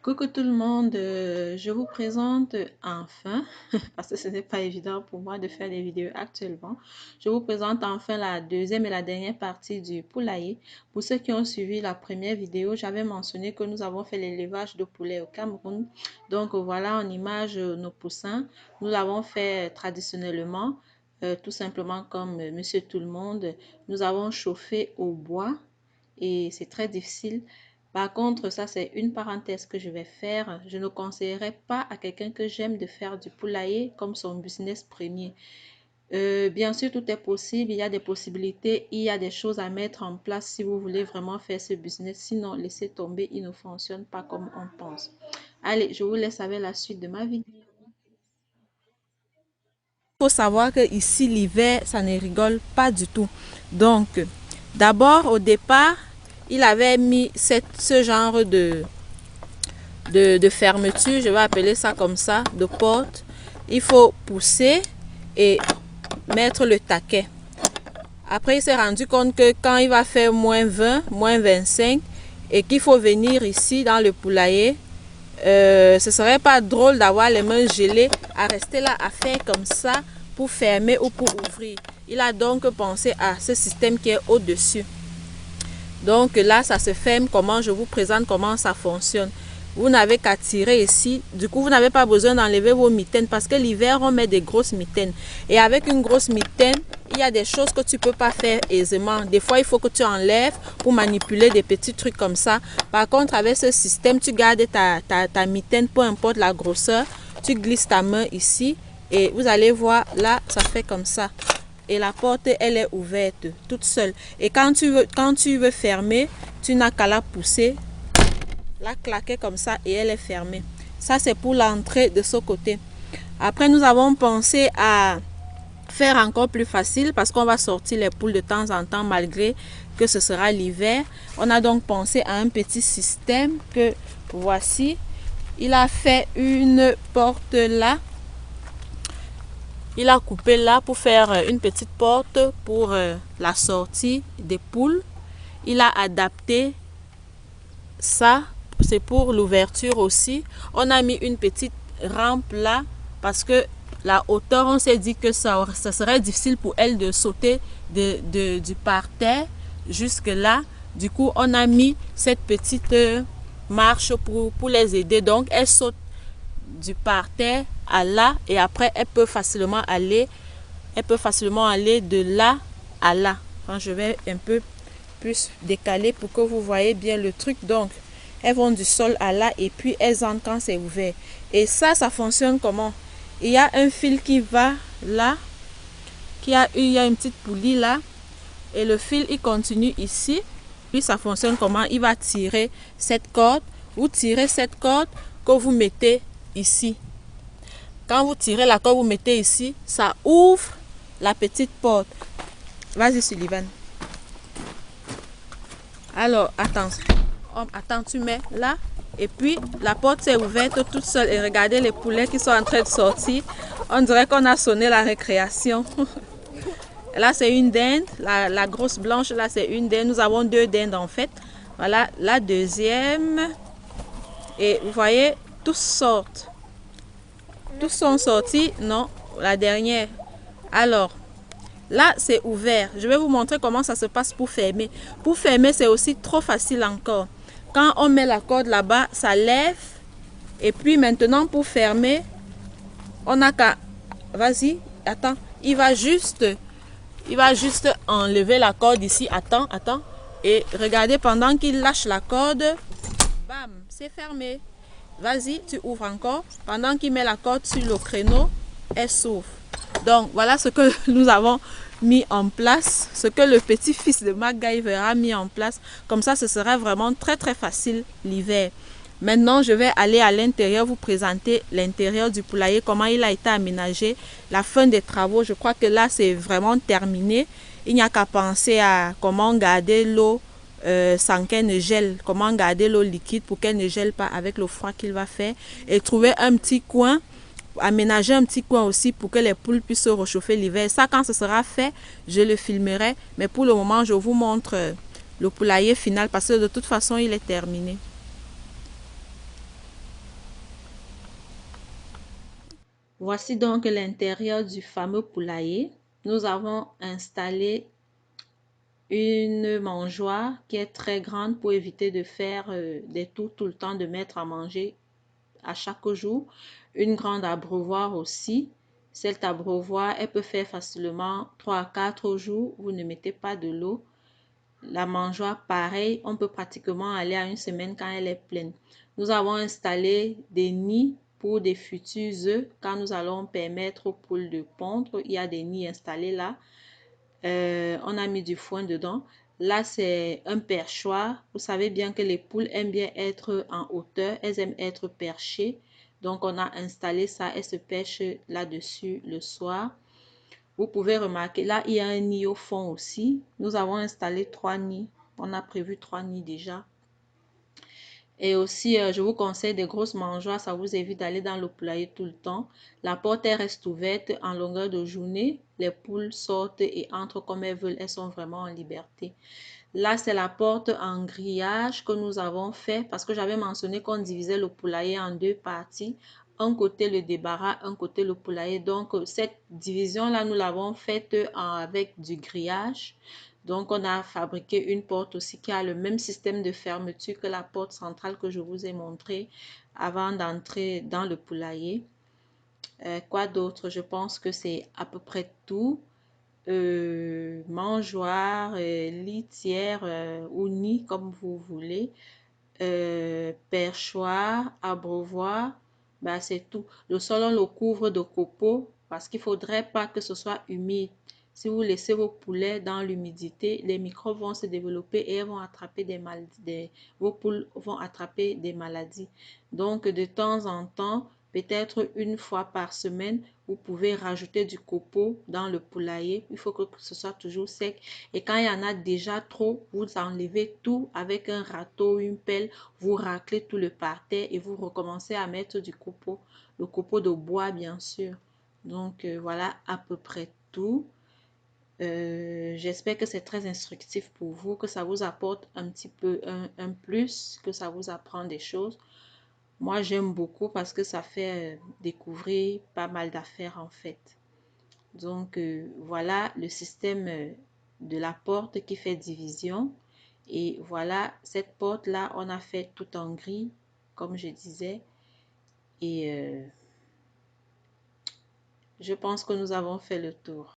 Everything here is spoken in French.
Coucou tout le monde, je vous présente enfin, parce que ce n'est pas évident pour moi de faire des vidéos actuellement, je vous présente enfin la deuxième et la dernière partie du poulailler. Pour ceux qui ont suivi la première vidéo, j'avais mentionné que nous avons fait l'élevage de poulets au Cameroun. Donc voilà en image nos poussins. Nous l'avons fait traditionnellement, tout simplement comme Monsieur Tout le Monde. Nous avons chauffé au bois et c'est très difficile. Par contre, ça c'est une parenthèse que je vais faire. Je ne conseillerais pas à quelqu'un que j'aime de faire du poulailler comme son business premier. Bien sûr, tout est possible. Il y a des possibilités. Il y a des choses à mettre en place si vous voulez vraiment faire ce business. Sinon, laissez tomber. Il ne fonctionne pas comme on pense. Allez, je vous laisse avec la suite de ma vidéo. Il faut savoir que ici, l'hiver, ça ne rigole pas du tout. Donc, d'abord, au départ, il avait mis ce genre de fermeture, je vais appeler ça comme ça, de porte. Il faut pousser et mettre le taquet. Après, il s'est rendu compte que quand il va faire moins 20, moins 25 et qu'il faut venir ici dans le poulailler, ce serait pas drôle d'avoir les mains gelées à rester là à faire comme ça pour fermer ou pour ouvrir. Il a donc pensé à ce système qui est au-dessus. Donc là, ça se ferme. Comment je vous présente comment ça fonctionne. Vous n'avez qu'à tirer ici. Du coup, vous n'avez pas besoin d'enlever vos mitaines parce que l'hiver, on met des grosses mitaines. Et avec une grosse mitaine, il y a des choses que tu ne peux pas faire aisément. Des fois, il faut que tu enlèves pour manipuler des petits trucs comme ça. Par contre, avec ce système, tu gardes ta mitaine, peu importe la grosseur. Tu glisses ta main ici et vous allez voir, là, ça fait comme ça. Et la porte, elle est ouverte toute seule. Et quand tu veux fermer, tu n'as qu'à la pousser, la claquer comme ça et elle est fermée. Ça, c'est pour l'entrée de ce côté. Après, nous avons pensé à faire encore plus facile parce qu'on va sortir les poules de temps en temps malgré que ce sera l'hiver. On a donc pensé à un petit système que voici. Il a fait une porte là. Il a coupé là pour faire une petite porte pour la sortie des poules. Il a adapté ça, c'est pour l'ouverture aussi. On a mis une petite rampe là parce que la hauteur, on s'est dit que ça serait difficile pour elle de sauter du parterre jusque là. Du coup, on a mis cette petite marche pour les aider. Donc, elle saute du parterre à là et après elle peut facilement aller de là à là. Enfin, je vais un peu plus décaler pour que vous voyez bien le truc. Donc elles vont du sol à là et puis elles entrent quand c'est ouvert. Et ça fonctionne comment? Il y a un fil qui va là, il y a une petite poulie là et le fil il continue ici. Puis ça fonctionne comment? Il va tirer cette corde. Vous tirez cette corde que vous mettez ici. Quand vous tirez la corde, vous mettez ici, ça ouvre la petite porte. Vas-y, Sullivan. Alors, attends, tu mets là. Et puis, la porte s'est ouverte toute seule. Et regardez les poulets qui sont en train de sortir. On dirait qu'on a sonné la récréation. Là, c'est une dinde. La grosse blanche, là, c'est une dinde. Nous avons deux dindes, en fait. Voilà, la deuxième. Et vous voyez, tous sortent. Tous sont sortis. Non, la dernière. Alors, là, c'est ouvert. Je vais vous montrer comment ça se passe pour fermer. Pour fermer, c'est aussi trop facile encore. Quand on met la corde là-bas, ça lève. Et puis maintenant, pour fermer, on n'a qu'à... Vas-y, attends. Il va juste enlever la corde ici. Attends. Et regardez, pendant qu'il lâche la corde, bam, c'est fermé. Vas-y, tu ouvres encore. Pendant qu'il met la corde sur le créneau, elle s'ouvre. Donc, voilà ce que nous avons mis en place, ce que le petit-fils de MacGyver a mis en place. Comme ça, ce sera vraiment très, très facile l'hiver. Maintenant, je vais aller à l'intérieur, vous présenter l'intérieur du poulailler, comment il a été aménagé, la fin des travaux. Je crois que là, c'est vraiment terminé. Il n'y a qu'à penser à comment garder l'eau sans qu'elle ne gèle, comment garder l'eau liquide pour qu'elle ne gèle pas avec le froid qu'il va faire. Et trouver un petit coin, aménager un petit coin aussi pour que les poules puissent se réchauffer l'hiver. Ça, quand ce sera fait, je le filmerai. Mais pour le moment, je vous montre le poulailler final parce que de toute façon, il est terminé. Voici donc l'intérieur du fameux poulailler. Nous avons installé une mangeoire qui est très grande pour éviter de faire des tours tout le temps, de mettre à manger à chaque jour. Une grande abreuvoir aussi. Cette abreuvoir, elle peut faire facilement 3 à 4 jours. Vous ne mettez pas de l'eau. La mangeoire, pareil, on peut pratiquement aller à une semaine quand elle est pleine. Nous avons installé des nids pour des futurs œufs quand nous allons permettre aux poules de pondre. Il y a des nids installés là. On a mis du foin dedans. Là, c'est un perchoir. Vous savez bien que les poules aiment bien être en hauteur. Elles aiment être perchées. Donc, on a installé ça. Elles se perchent là-dessus le soir. Vous pouvez remarquer, là, il y a un nid au fond aussi. Nous avons installé 3 nids. On a prévu 3 nids déjà. Et aussi, je vous conseille des grosses mangeoires. Ça vous évite d'aller dans le poulailler tout le temps. La porte elle reste ouverte en longueur de journée. Les poules sortent et entrent comme elles veulent. Elles sont vraiment en liberté. Là, c'est la porte en grillage que nous avons fait parce que j'avais mentionné qu'on divisait le poulailler en 2 parties. Un côté le débarras, un côté le poulailler. Donc, cette division-là, nous l'avons faite avec du grillage. Donc, on a fabriqué une porte aussi qui a le même système de fermeture que la porte centrale que je vous ai montré avant d'entrer dans le poulailler. Quoi d'autre? Je pense que c'est à peu près tout. Mangeoire, litière ou nid comme vous voulez, perchoir, abreuvoir, bah, c'est tout. Le sol on le couvre de copeaux parce qu'il ne faudrait pas que ce soit humide. Si vous laissez vos poulets dans l'humidité, les microbes vont se développer et elles vont attraper des maladies. Vos poules vont attraper des maladies. Donc, de temps en temps, peut-être une fois par semaine, vous pouvez rajouter du copeau dans le poulailler. Il faut que ce soit toujours sec. Et quand il y en a déjà trop, vous enlevez tout avec un râteau, une pelle, vous raclez tout le parterre et vous recommencez à mettre du copeau. Le copeau de bois, bien sûr. Donc, voilà à peu près tout. J'espère que c'est très instructif pour vous, que ça vous apporte un petit peu un plus, que ça vous apprend des choses. Moi, j'aime beaucoup parce que ça fait découvrir pas mal d'affaires en fait. Donc, voilà le système de la porte qui fait division. Et voilà, cette porte-là, on a fait tout en gris, comme je disais. Et je pense que nous avons fait le tour.